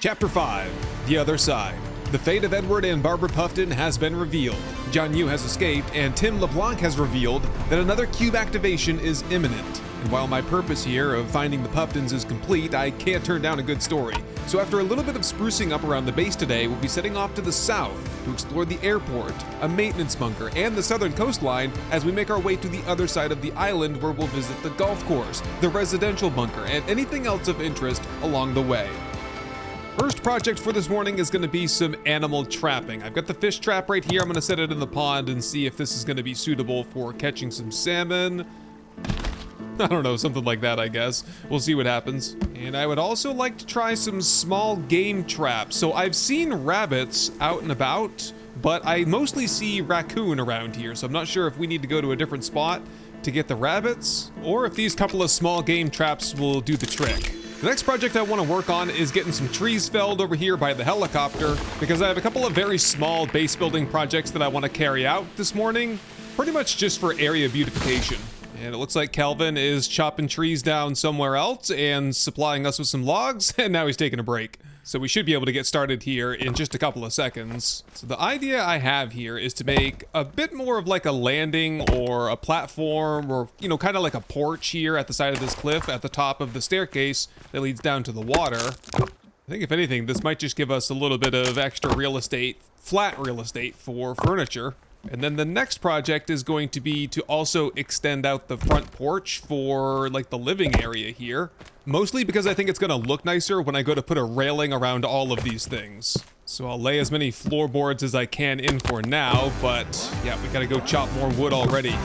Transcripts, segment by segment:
Chapter 5, The Other Side. The fate of Edward and Barbara Puffton has been revealed. John Yu has escaped, and Tim LeBlanc has revealed that another cube activation is imminent. And while my purpose here of finding the Puftons is complete, I can't turn down a good story. So after a little bit of sprucing up around the base today, we'll be setting off to the south to explore the airport, a maintenance bunker, and the southern coastline as we make our way to the other side of the island, where we'll visit the golf course, the residential bunker, and anything else of interest along the way. First project for this morning is going to be some animal trapping. I've got the fish trap right here. I'm going to set it in the pond and see if this is going to be suitable for catching some salmon. I don't know, something like that, I guess. We'll see what happens. And I would also like to try some small game traps. So I've seen rabbits out and about, but I mostly see raccoon around here. So I'm not sure if we need to go to a different spot to get the rabbits, or if these couple of small game traps will do the trick. The next project I want to work on is getting some trees felled over here by the helicopter, because I have a couple of very small base building projects that I want to carry out this morning, pretty much just for area beautification. And it looks like Calvin is chopping trees down somewhere else and supplying us with some logs, and now he's taking a break. So we should be able to get started here in just a couple of seconds. So the idea I have here is to make a bit more of like a landing or a platform, or, you know, kind of like a porch here at the side of this cliff at the top of the staircase that leads down to the water. I think if anything, this might just give us a little bit of extra real estate, flat real estate for furniture. And then the next project is going to be to also extend out the front porch for like the living area here. Mostly because I think it's gonna look nicer when I go to put a railing around all of these things. So I'll lay as many floorboards as I can in for now, but yeah, we gotta go chop more wood already.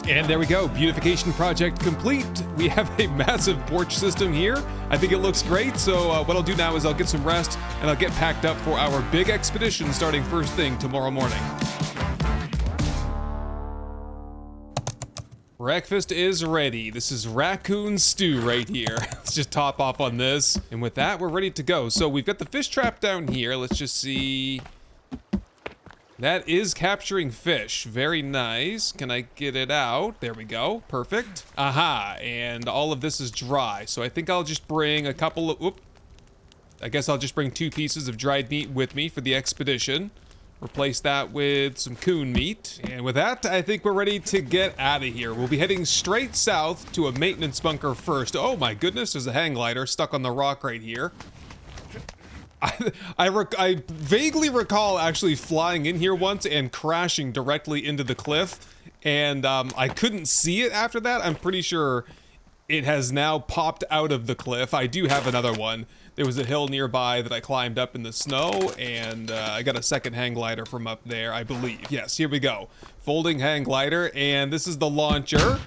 And there we go, beautification project complete. We have a massive porch system here. I think it looks great, so what I'll do now is I'll get some rest and I'll get packed up for our big expedition starting first thing tomorrow morning. Breakfast is ready. This is raccoon stew right here. Let's just top off on this. And with that, we're ready to go. So we've got the fish trap down here. Let's just see. That is capturing fish. Very nice. Can I get it out? There we go. Perfect. Aha. And all of this is dry. So I think I'll just bring a couple of... Whoop. I guess I'll just bring 2 pieces of dried meat with me for the expedition. Replace that with some coon meat. And with that, I think we're ready to get out of here. We'll be heading straight south to a maintenance bunker first. Oh my goodness, there's a hang glider stuck on the rock right here. I vaguely recall actually flying in here once and crashing directly into the cliff, and I couldn't see it after that. I'm pretty sure it has now popped out of the cliff. I do have another one. There was a hill nearby that I climbed up in the snow, and I got a second hang glider from up there, I believe. Yes, here we go. Folding hang glider, and this is the launcher.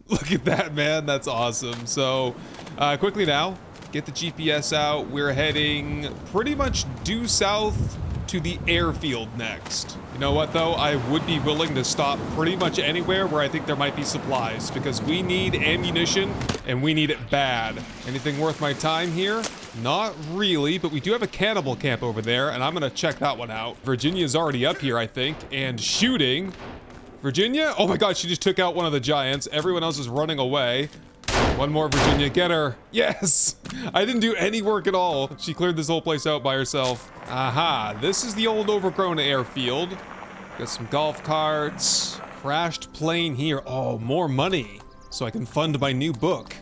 Look at that, man. That's awesome. So quickly now, get the GPS out. We're heading pretty much due south to the airfield next. You know what though? I would be willing to stop pretty much anywhere where I think there might be supplies, because we need ammunition and we need it bad. Anything worth my time here? Not really, but we do have a cannibal camp over there, and I'm gonna check that one out. Virginia's already up here, I think, and shooting. Virginia? Oh my god, she just took out one of the giants. Everyone else is running away. One more, Virginia, get her. Yes! I didn't do any work at all. She cleared this whole place out by herself. Aha, this is the old overgrown airfield. Got some golf carts. Crashed plane here. Oh, more money, so I can fund my new book.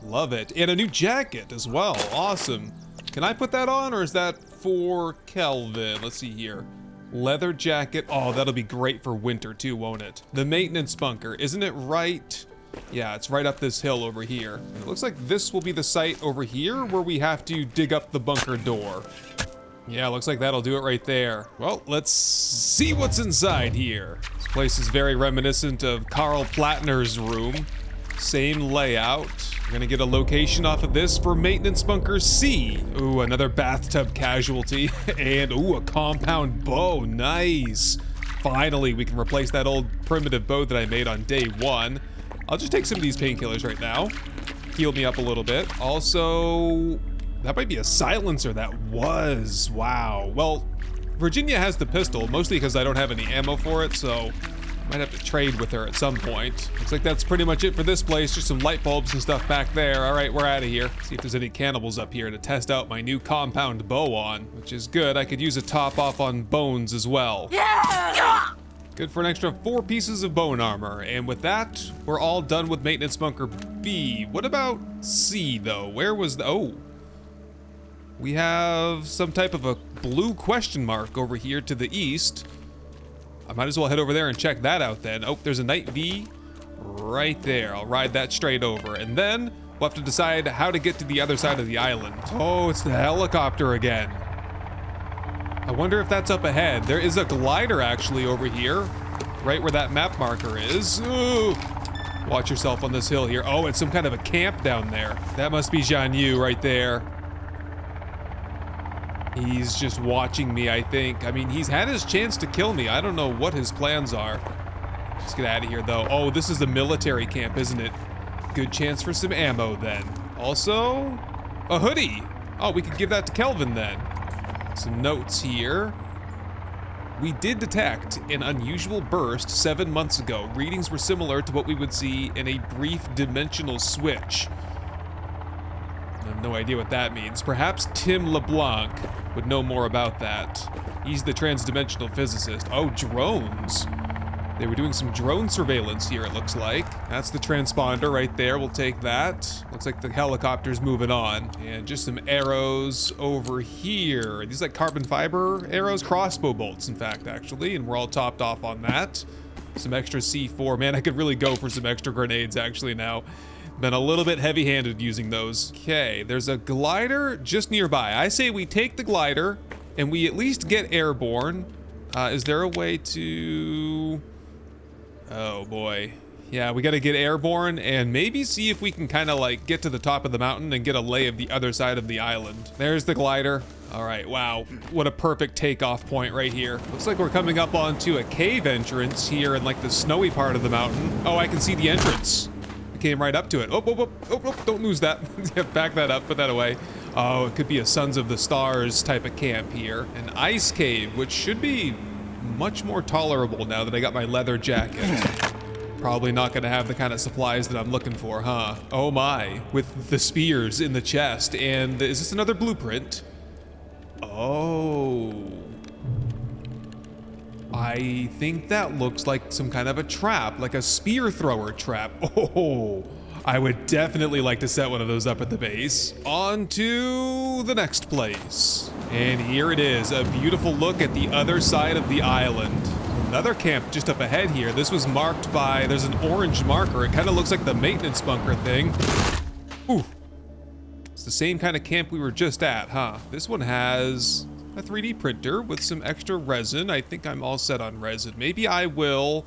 Love it. And a new jacket as well. Awesome. Can I put that on, or is that for Kelvin? Let's see here. Leather jacket. Oh, that'll be great for winter too, won't it? The maintenance bunker. Isn't it right? Yeah, it's right up this hill over here. And it looks like this will be the site over here where we have to dig up the bunker door. Yeah, looks like that'll do it right there. Well, let's see what's inside here. This place is very reminiscent of Carl Plattner's room. Same layout. We're gonna get a location off of this for maintenance bunker C. Ooh, another bathtub casualty. And ooh, a compound bow, nice. Finally, we can replace that old primitive bow that I made on day one. I'll just take some of these painkillers right now. Heal me up a little bit. Also, that might be a silencer. That was, wow. Well, Virginia has the pistol, mostly because I don't have any ammo for it, so I might have to trade with her at some point. Looks like that's pretty much it for this place. Just some light bulbs and stuff back there. All right, we're out of here. See if there's any cannibals up here to test out my new compound bow on, which is good. I could use a top off on bones as well. Yeah! Good for an extra 4 pieces of bone armor. And with that, we're all done with maintenance bunker B. What about C though? Where was the, oh. We have some type of a blue question mark over here to the east. I might as well head over there and check that out then. Oh, there's a night V right there. I'll ride that straight over. And then we'll have to decide how to get to the other side of the island. Oh, it's the helicopter again. I wonder if that's up ahead. There is a glider actually over here, right where that map marker is. Ooh. Watch yourself on this hill here. Oh, it's some kind of a camp down there. That must be Jian Yu right there. He's just watching me, I think. I mean, he's had his chance to kill me. I don't know what his plans are. Let's get out of here though. Oh, this is the military camp, isn't it? Good chance for some ammo then. Also, a hoodie. Oh, we could give that to Kelvin then. Some notes here. We did detect an unusual burst 7 months ago. Readings were similar to what we would see in a brief dimensional switch. I have no idea what that means. Perhaps Tim LeBlanc would know more about that. He's the transdimensional physicist. Oh, drones. They were doing some drone surveillance here, it looks like. That's the transponder right there. We'll take that. Looks like the helicopter's moving on. And just some arrows over here. Are these like carbon fiber arrows? Crossbow bolts, in fact, actually. And we're all topped off on that. Some extra C4. Man, I could really go for some extra grenades, actually, now. Been a little bit heavy-handed using those. Okay, there's a glider just nearby. I say we take the glider, and we at least get airborne. Is there a way to... Oh boy. Yeah, we gotta get airborne and maybe see if we can kind of like get to the top of the mountain and get a lay of the other side of the island. There's the glider. All right, wow. What a perfect takeoff point right here. Looks like we're coming up onto a cave entrance here in like the snowy part of the mountain. Oh, I can see the entrance. We came right up to it. Oh, don't lose that. Back that up, put that away. Oh, it could be a Sons of the Stars type of camp here. An ice cave, which should be much more tolerable now that I got my leather jacket. Probably not gonna have the kind of supplies that I'm looking for, huh? Oh my, with the spears in the chest. And is this another blueprint? Oh. I think that looks like some kind of a trap, like a spear thrower trap. Oh, I would definitely like to set one of those up at the base. On to the next place. And here it is, a beautiful look at the other side of the island. Another camp just up ahead here. This was marked by, there's an orange marker. It kind of looks like the maintenance bunker thing. Ooh. It's the same kind of camp we were just at, huh? This one has a 3D printer with some extra resin. I think I'm all set on resin. Maybe I will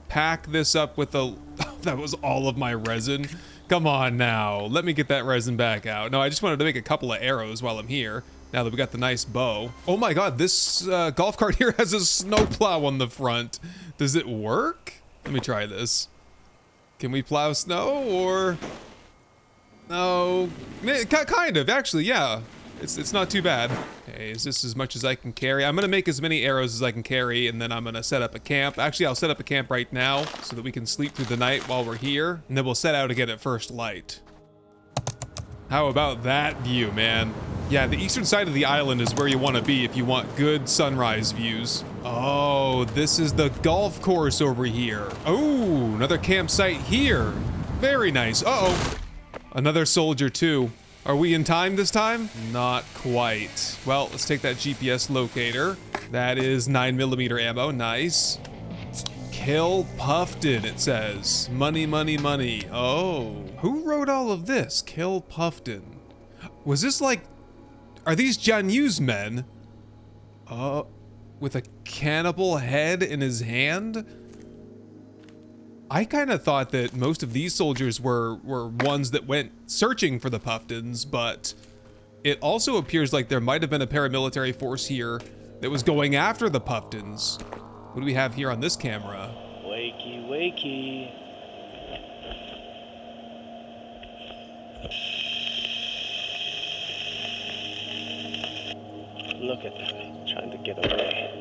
pack this up with a... That was all of my resin. Come on now. Let me get that resin back out. No, I just wanted to make a couple of arrows while I'm here. Now that we got the nice bow. Oh my god, this golf cart here has a snowplow on the front. Does it work? Let me try this. Can we plow snow or... No, kind of, actually, yeah. It's not too bad. Okay, is this as much as I can carry? I'm gonna make as many arrows as I can carry, and then I'm gonna set up a camp. Actually, I'll set up a camp right now so that we can sleep through the night while we're here, and then we'll set out again at first light. How about that view, man? Yeah, the eastern side of the island is where you want to be if you want good sunrise views. Oh, this is the golf course over here. Oh, another campsite here. Very nice. Uh-oh. Another soldier too. Are we in time this time? Not quite. Well, let's take that GPS locator. That is 9mm ammo, nice. Kill Puffton, it says. Money, money, money. Oh, who wrote all of this? Kill Puffton. Was this like, are these Janyu's men? With a cannibal head in his hand? I kind of thought that most of these soldiers were ones that went searching for the Puftons, but it also appears like there might have been a paramilitary force here that was going after the Puftons. What do we have here on this camera? Wakey, wakey. Look at them, trying to get away.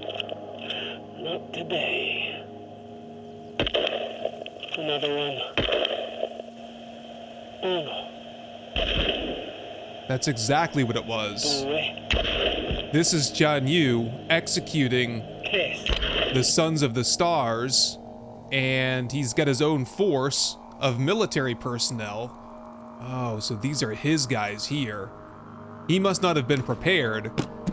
Not today. Another one. That's exactly what it was. This is Janyu executing the Sons of the Stars, and he's got his own force of military personnel. Oh, so these are his guys here. He must not have been prepared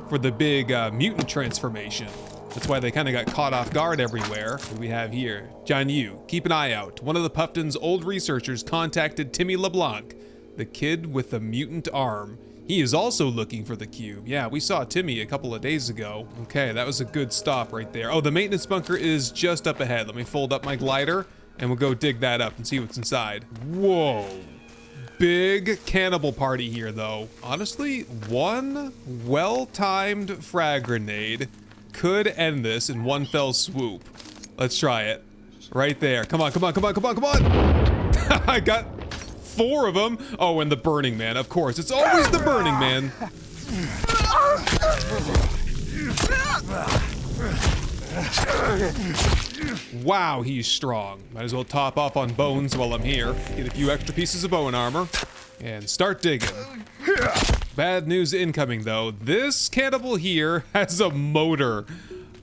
for the big mutant transformation. That's why they kind of got caught off guard everywhere. What do we have here? Janyu, keep an eye out. One of the Puftons' old researchers contacted Timmy LeBlanc, the kid with the mutant arm. He is also looking for the cube. Yeah, we saw Timmy a couple of days ago. Okay, that was a good stop right there. Oh, the maintenance bunker is just up ahead. Let me fold up my glider and we'll go dig that up and see what's inside. Whoa. Big cannibal party here though. Honestly, one well-timed frag grenade could end this in one fell swoop. Let's try it. Right there. Come on, come on, come on, come on, come on. I got 4 of them. Oh, and the Burning Man, of course. It's always the Burning Man. Wow, he's strong. Might as well top off on bones while I'm here. Get a few extra pieces of bone armor and start digging. Bad news incoming though. This cannibal here has a motor,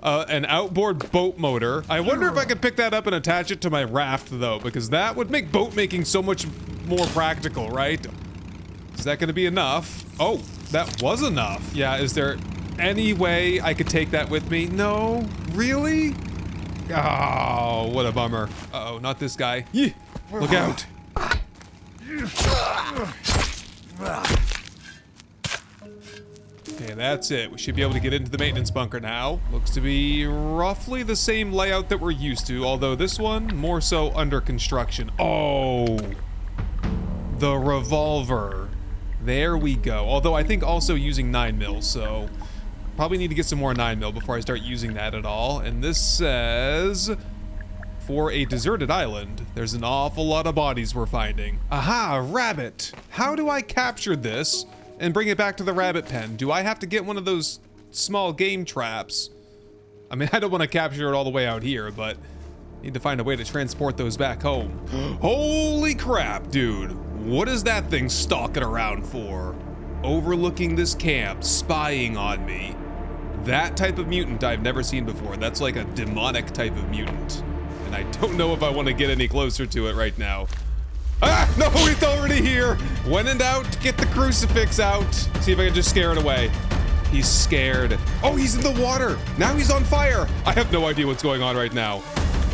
an outboard boat motor. I wonder if I could pick that up and attach it to my raft though, because that would make boat making so much more practical, right? Is that gonna be enough? Oh, that was enough. Yeah, is there any way I could take that with me? No, really? Oh, what a bummer. Uh-oh, not this guy. Yee, look out. Okay, that's it. We should be able to get into the maintenance bunker now. Looks to be roughly the same layout that we're used to, although this one more so under construction. Oh, the revolver. There we go. Although I think also using 9mm, so probably need to get some more 9mm before I start using that at all. And this says, for a deserted island, there's an awful lot of bodies we're finding. Aha, a rabbit. How do I capture this and bring it back to the rabbit pen? Do I have to get one of those small game traps? I mean, I don't want to capture it all the way out here, but need to find a way to transport those back home. Holy crap, dude. What is that thing stalking around for? Overlooking this camp, spying on me. That type of mutant I've never seen before. That's like a demonic type of mutant. And I don't know if I want to get any closer to it right now. Ah, no, it's already here. When in doubt, get the crucifix out. See if I can just scare it away. He's scared. Oh, he's in the water. Now he's on fire. I have no idea what's going on right now.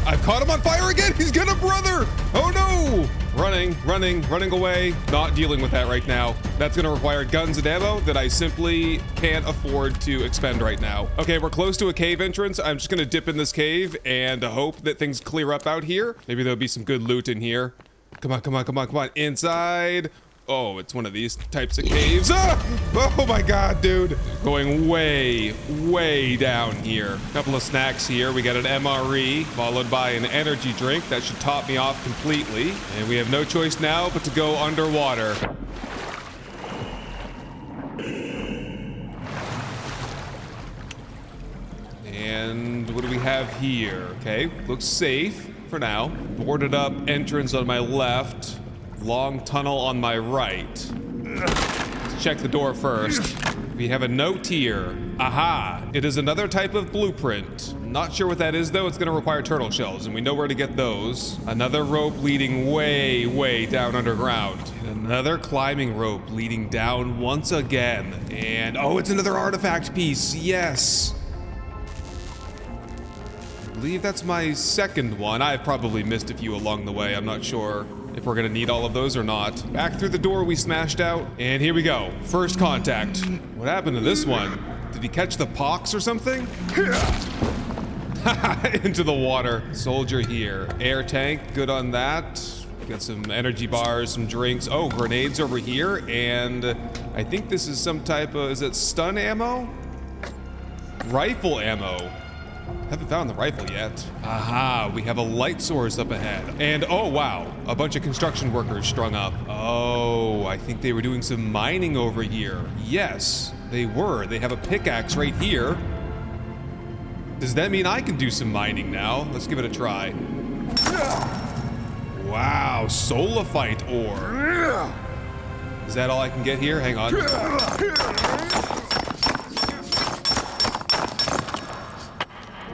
I've caught him on fire again. He's gonna brother. Oh no. Running, running, running away. Not dealing with that right now. That's gonna require guns and ammo that I simply can't afford to expend right now. Okay, we're close to a cave entrance. I'm just gonna dip in this cave and hope that things clear up out here. Maybe there'll be some good loot in here. Come on, come on, come on, come on. Inside. Oh, it's one of these types of caves. Ah! Oh my God, dude. Going way, way down here. Couple of snacks here. We got an MRE followed by an energy drink. That should top me off completely. And we have no choice now but to go underwater. And what do we have here? Okay, looks safe for now. Boarded up entrance on my left. Long tunnel on my right. Let's check the door first. We have a note here. Aha! It is another type of blueprint. Not sure what that is though. It's gonna require turtle shells, and we know where to get those. Another rope leading way, way down underground. And another climbing rope leading down once again. And oh, it's another artifact piece. Yes! I believe that's my second one. I've probably missed a few along the way. I'm not sure if we're gonna need all of those or not. Back through the door we smashed out, and here we go. First contact. What happened to this one? Did he catch the pox or something? Into the water. Soldier here. Air tank, good on that. Got some energy bars, some drinks. Oh, grenades over here, and I think this is some type of, is it stun ammo? Rifle ammo. Haven't found the rifle yet. Aha, we have a light source up ahead. And oh wow, a bunch of construction workers strung up. Oh, I think they were doing some mining over here. Yes, they were. They have a pickaxe right here. Does that mean I can do some mining now? Let's give it a try. Wow, Solafite ore. Is that all I can get here? Hang on.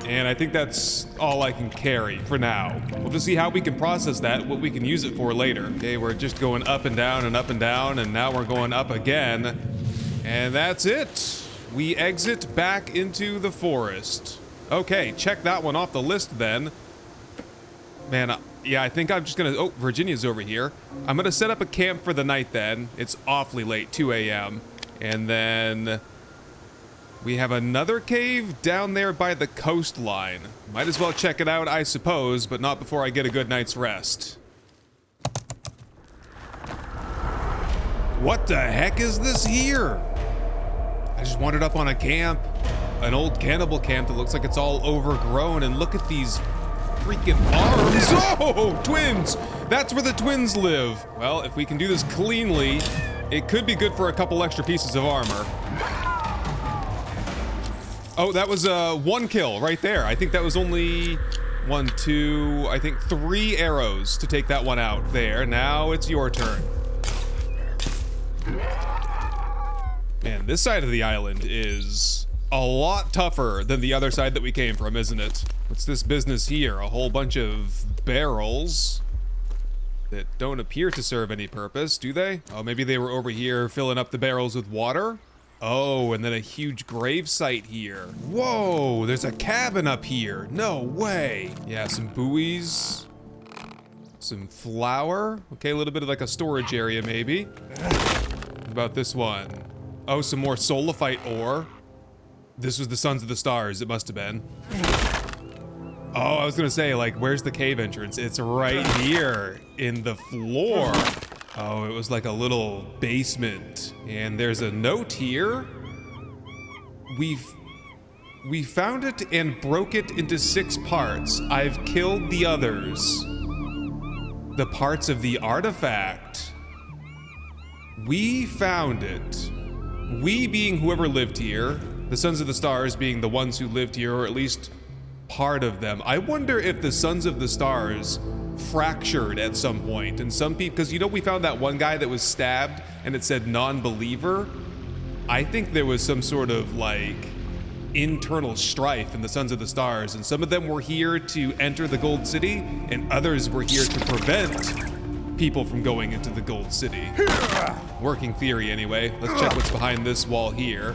And I think that's all I can carry for now. We'll just see how we can process that, what we can use it for later. Okay, we're just going up and down and up and down, and now we're going up again. And that's it. We exit back into the forest. Okay, check that one off the list then. Man, yeah, I think I'm just gonna, oh, Virginia's over here. I'm gonna set up a camp for the night then. It's awfully late, 2 a.m. And then we have another cave down there by the coastline. Might as well check it out, I suppose, but not before I get a good night's rest. What the heck is this here? I just wandered up on a camp, an old cannibal camp that looks like it's all overgrown, and look at these freaking arms. Oh, twins! That's where the twins live. Well, if we can do this cleanly, it could be good for a couple extra pieces of armor. Oh, that was one kill right there. I think that was only 1, 2, I think 3 arrows to take that one out. There, now it's your turn. Man, this side of the island is a lot tougher than the other side that we came from, isn't it? What's this business here? A whole bunch of barrels that don't appear to serve any purpose, do they? Oh, maybe they were over here filling up the barrels with water? Oh, and then a huge grave site here. Whoa, there's a cabin up here. No way. Yeah, some buoys. Some flour. Okay, a little bit of like a storage area maybe. What about this one? Oh, some more Solafite ore. This was the Sons of the Stars, it must have been. Oh, I was gonna say, like, where's the cave entrance? It's right here in the floor. Oh, it was like a little basement. And there's a note here. We found it and broke it into 6 parts. I've killed the others. The parts of the artifact. We found it. We being whoever lived here. The Sons of the Stars being the ones who lived here, or at least part of them. I wonder if the Sons of the Stars fractured at some point, and some people, because you know we found that one guy that was stabbed and it said non-believer. I think there was some sort of like internal strife in the Sons of the Stars, and some of them were here to enter the Gold City and others were here to prevent people from going into the Gold City. Working theory anyway. Let's check what's behind this wall here.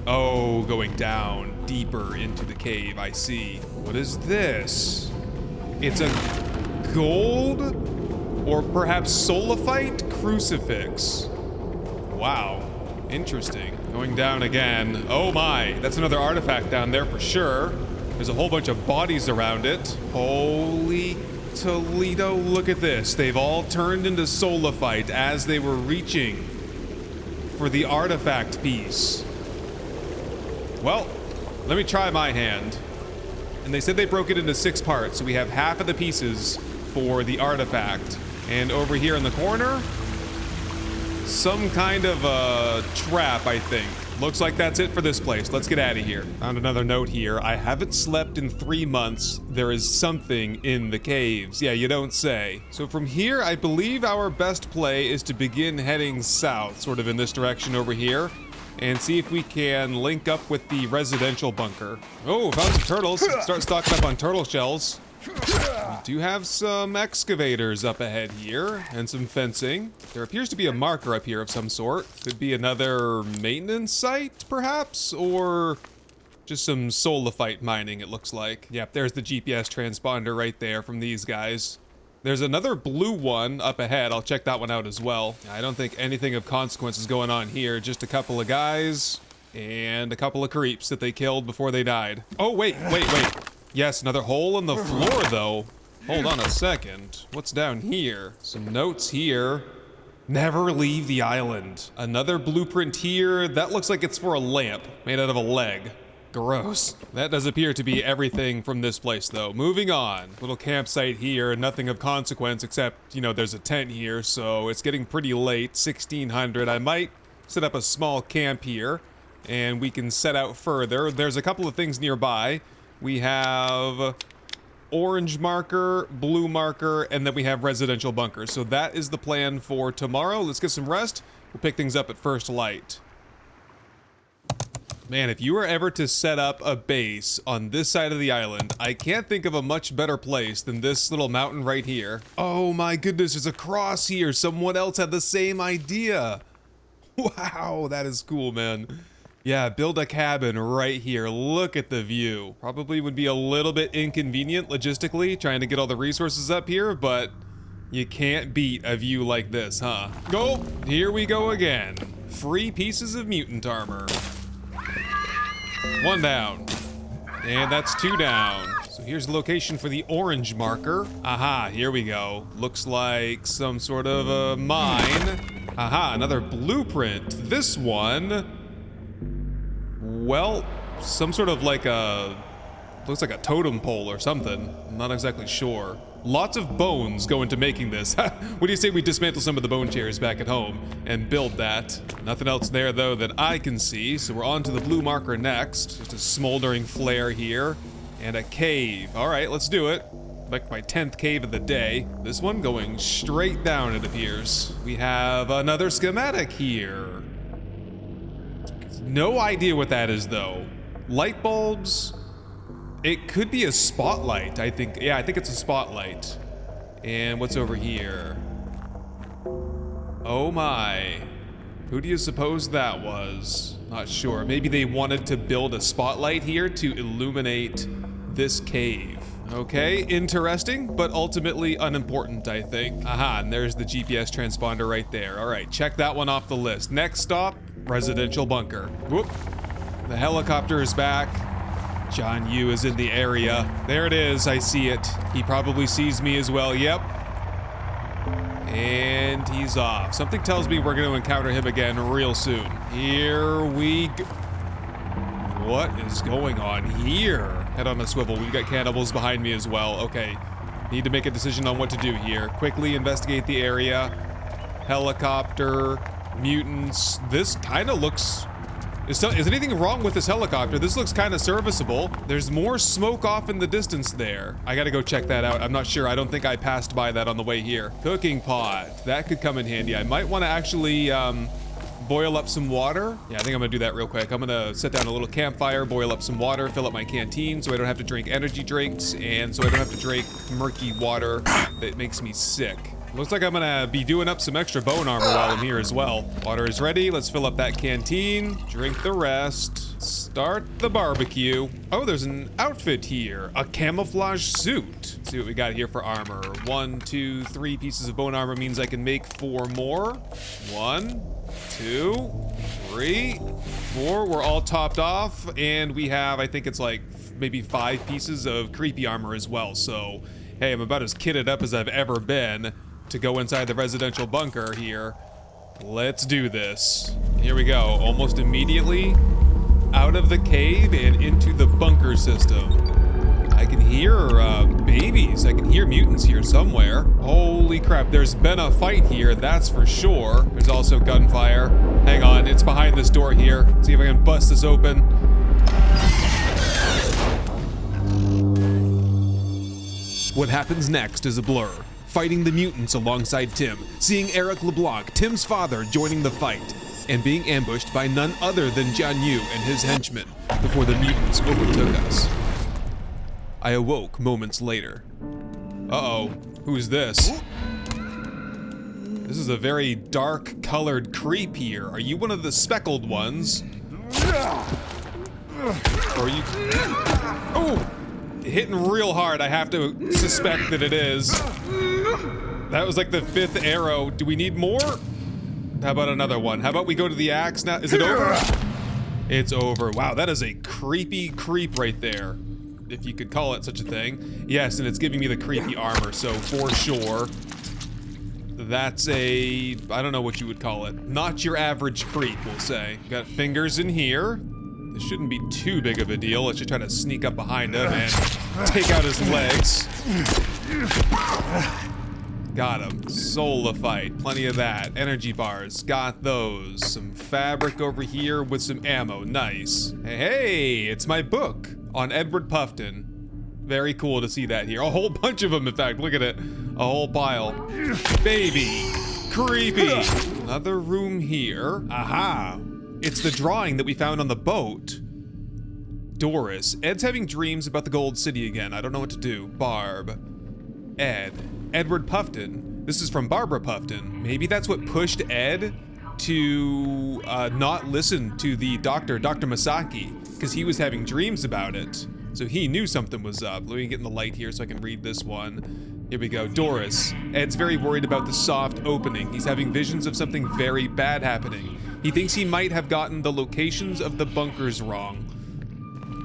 Oh, going down deeper into the cave, I see. What is this? It's a gold or perhaps Solafite crucifix. Wow, interesting. Going down again. Oh my, that's another artifact down there for sure. There's a whole bunch of bodies around it. Holy Toledo, look at this. They've all turned into Solafite as they were reaching for the artifact piece. Well, let me try my hand. And they said they broke it into 6 parts, so we have half of the pieces for the artifact. And over here in the corner, some kind of a trap, I think. Looks like that's it for this place. Let's get out of here. Found another note here. I haven't slept in 3 months. There is something in the caves. Yeah, you don't say. So from here, I believe our best play is to begin heading south, sort of in this direction over here, and see if we can link up with the residential bunker. Oh, found some turtles. Start stocking up on turtle shells. We do have some excavators up ahead here and some fencing. There appears to be a marker up here of some sort. Could be another maintenance site, perhaps, or just some Solafite mining, it looks like. Yep, there's the GPS transponder right there from these guys. There's another blue one up ahead. I'll check that one out as well. I don't think anything of consequence is going on here. Just a couple of guys and a couple of creeps that they killed before they died. Oh, wait. Yes, another hole in the floor, though. Hold on a second. What's down here? Some notes here. Never leave the island. Another blueprint here. That looks like it's for a lamp made out of a leg. Gross. That does appear to be everything from this place, though. Moving on. Little campsite here. Nothing of consequence except, you know, there's a tent here, so it's getting pretty late. 1600. I might set up a small camp here, and we can set out further. There's a couple of things nearby. We have orange marker, blue marker, and then we have residential bunkers. So that is the plan for tomorrow. Let's get some rest. We'll pick things up at first light. Man, if you were ever to set up a base on this side of the island, I can't think of a much better place than this little mountain right here. Oh my goodness, there's a cross here. Someone else had the same idea. Wow, that is cool, man. Yeah, build a cabin right here. Look at the view. Probably would be a little bit inconvenient logistically trying to get all the resources up here, but you can't beat a view like this, huh? Go! Here we go again. Free pieces of mutant armor. 1 down. And that's 2 down. So here's the location for the orange marker. Aha, here we go. Looks like some sort of a mine. Aha, another blueprint. This one, well, some sort of like looks like a totem pole or something. I'm not exactly sure. Lots of bones go into making this. What do you say we dismantle some of the bone chairs back at home and build that? Nothing else there, though, that I can see, so we're on to the blue marker next. Just a smoldering flare here and a cave. All right, let's do it. Like my 10th cave of the day. This one going straight down, it appears. We have another schematic here. No idea what that is, though. Light bulbs. It could be a spotlight, I think. Yeah, I think it's a spotlight. And what's over here? Oh my. Who do you suppose that was? Not sure. Maybe they wanted to build a spotlight here to illuminate this cave. Okay, interesting, but ultimately unimportant, I think. Aha, and there's the GPS transponder right there. All right, check that one off the list. Next stop, residential bunker. Whoop. The helicopter is back. John Yu is in the area. There it is, I see it. He probably sees me as well, yep. And he's off. Something tells me we're gonna encounter him again real soon. Here we go. What is going on here? Head on a swivel, we've got cannibals behind me as well. Okay, need to make a decision on what to do here. Quickly investigate the area. Helicopter, mutants. This kind of looks... Is anything wrong with this helicopter? This looks kind of serviceable. There's more smoke off in the distance there. I gotta go check that out. I'm not sure. I don't think I passed by that on the way here. Cooking pot. That could come in handy. I might want to actually boil up some water. Yeah, I think I'm gonna do that real quick. I'm gonna set down a little campfire, boil up some water, fill up my canteen so I don't have to drink energy drinks, and so I don't have to drink murky water that makes me sick. Looks like I'm gonna be doing up some extra bone armor while I'm here as well. Water is ready. Let's fill up that canteen, drink the rest, start the barbecue. Oh, there's an outfit here, a camouflage suit. Let's see what we got here for armor. 1, 2, 3 pieces of bone armor means I can make 4 more. 1, 2, 3, 4. We're all topped off, and we have, I think it's like maybe 5 pieces of creepy armor as well. So Hey, I'm about as kitted up as I've ever been to go inside the residential bunker here. Let's do this. Here we go. Almost immediately out of the cave and into the bunker system. I can hear babies. I can hear mutants here somewhere. Holy crap, there's been a fight here, that's for sure. There's also gunfire. Hang on, it's behind this door here. See if I can bust this open. What happens next is a blur. Fighting the mutants alongside Tim, seeing Eric LeBlanc, Tim's father, joining the fight, and being ambushed by none other than Jian Yu and his henchmen before the mutants overtook us. I awoke moments later. Uh-oh, who's this? This is a very dark colored creep here. Are you one of the speckled ones? Or are you... Oh! Hitting real hard, I have to suspect that it is. That was like the 5th arrow. Do we need more? How about another one? How about we go to the axe now? Is it over? It's over. Wow, that is a creepy creep right there. If you could call it such a thing. Yes, and it's giving me the creepy armor, so for sure. That's a... I don't know what you would call it. Not your average creep, we'll say. Got fingers in here. This shouldn't be too big of a deal. Let's just try to sneak up behind him and take out his legs. Got him. Solafite, plenty of that. Energy bars, got those. Some fabric over here with some ammo, nice. Hey, it's my book on Edward Puffton. Very cool to see that here. A whole bunch of them, in fact, look at it. A whole pile. Baby, creepy. Another room here. Aha. It's the drawing that we found on the boat. Doris. Ed's having dreams about the Gold City again. I don't know what to do. Barb. Ed. Edward Puffton. This is from Barbara Puffton. Maybe that's what pushed Ed to not listen to the Dr. Masaki, because he was having dreams about it. So he knew something was up. Let me get in the light here so I can read this one. Here we go. Doris. Ed's very worried about the soft opening. He's having visions of something very bad happening. He thinks he might have gotten the locations of the bunkers wrong.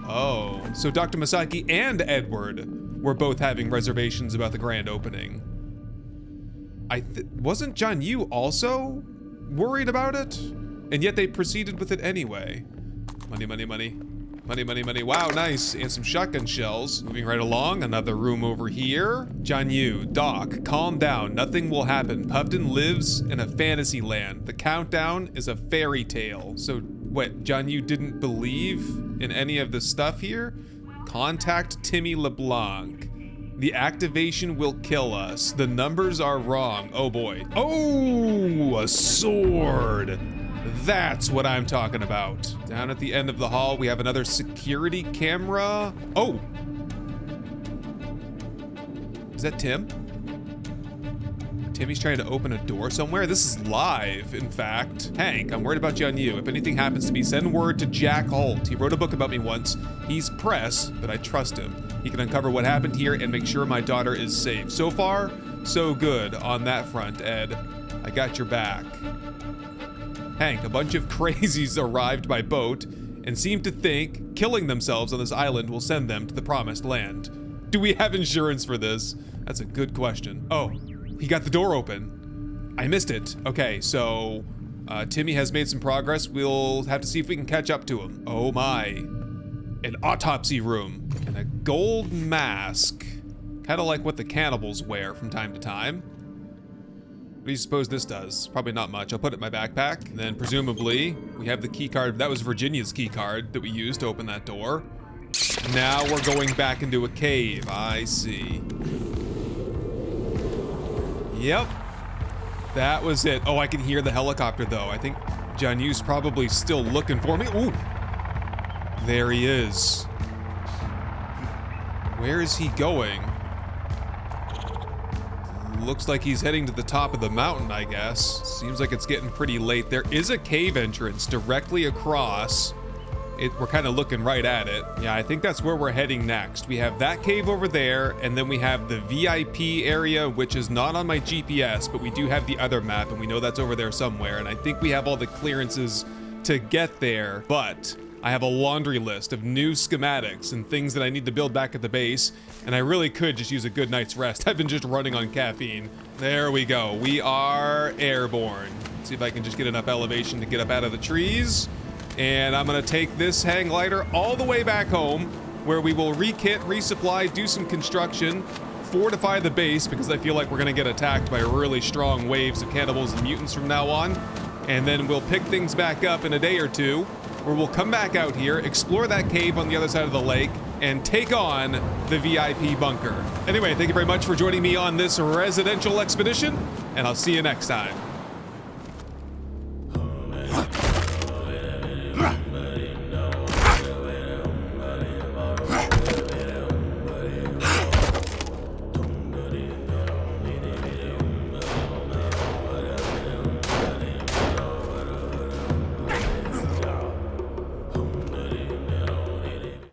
Oh, so Dr. Masaki and Edward were both having reservations about the grand opening. Wasn't Jian Yu also worried about it? And yet they proceeded with it anyway. Money, money, money. Money, money, money. Wow, nice. And some shotgun shells. Moving right along. Another room over here. Jian Yu, Doc, calm down. Nothing will happen. Puffton lives in a fantasy land. The countdown is a fairy tale. So, what, Jian Yu didn't believe in any of the stuff here? Contact Timmy LeBlanc. The activation will kill us. The numbers are wrong. Oh boy. Oh, a sword. That's what I'm talking about. Down at the end of the hall, we have another security camera. Oh. Is that Tim? Timmy's trying to open a door somewhere? This is live, in fact. Hank, I'm worried about Jian Yu. If anything happens to me, send word to Jack Holt. He wrote a book about me once. He's press, but I trust him. He can uncover what happened here and make sure my daughter is safe. So far, so good on that front, Ed. I got your back. Hank, a bunch of crazies arrived by boat and seem to think killing themselves on this island will send them to the promised land. Do we have insurance for this? That's a good question. Oh, he got the door open. I missed it. Okay, so Timmy has made some progress. We'll have to see if we can catch up to him. Oh my. An autopsy room and a gold mask. Kind of like what the cannibals wear from time to time. What do you suppose this does? Probably not much. I'll put it in my backpack. And then presumably we have the key card. That was Virginia's key card that we used to open that door. Now we're going back into a cave. I see. Yep. That was it. Oh, I can hear the helicopter though. I think Jian Yu's probably still looking for me. Ooh. There he is. Where is he going? Looks like he's heading to the top of the mountain, I guess. Seems like it's getting pretty late. There is a cave entrance directly across. We're kind of looking right at it. Yeah, I think that's where we're heading next. We have that cave over there, and then we have the VIP area, which is not on my GPS, but we do have the other map, and we know that's over there somewhere. And I think we have all the clearances to get there, but I have a laundry list of new schematics and things that I need to build back at the base, and I really could just use a good night's rest. I've been just running on caffeine. There we go. We are airborne. Let's see if I can just get enough elevation to get up out of the trees. And I'm gonna take this hang glider all the way back home, where we will re-kit, resupply, do some construction, fortify the base, because I feel like we're gonna get attacked by really strong waves of cannibals and mutants from now on. And then we'll pick things back up in a day or two, where we'll come back out here, explore that cave on the other side of the lake, and take on the VIP bunker. Anyway, thank you very much for joining me on this residential expedition, and I'll see you next time.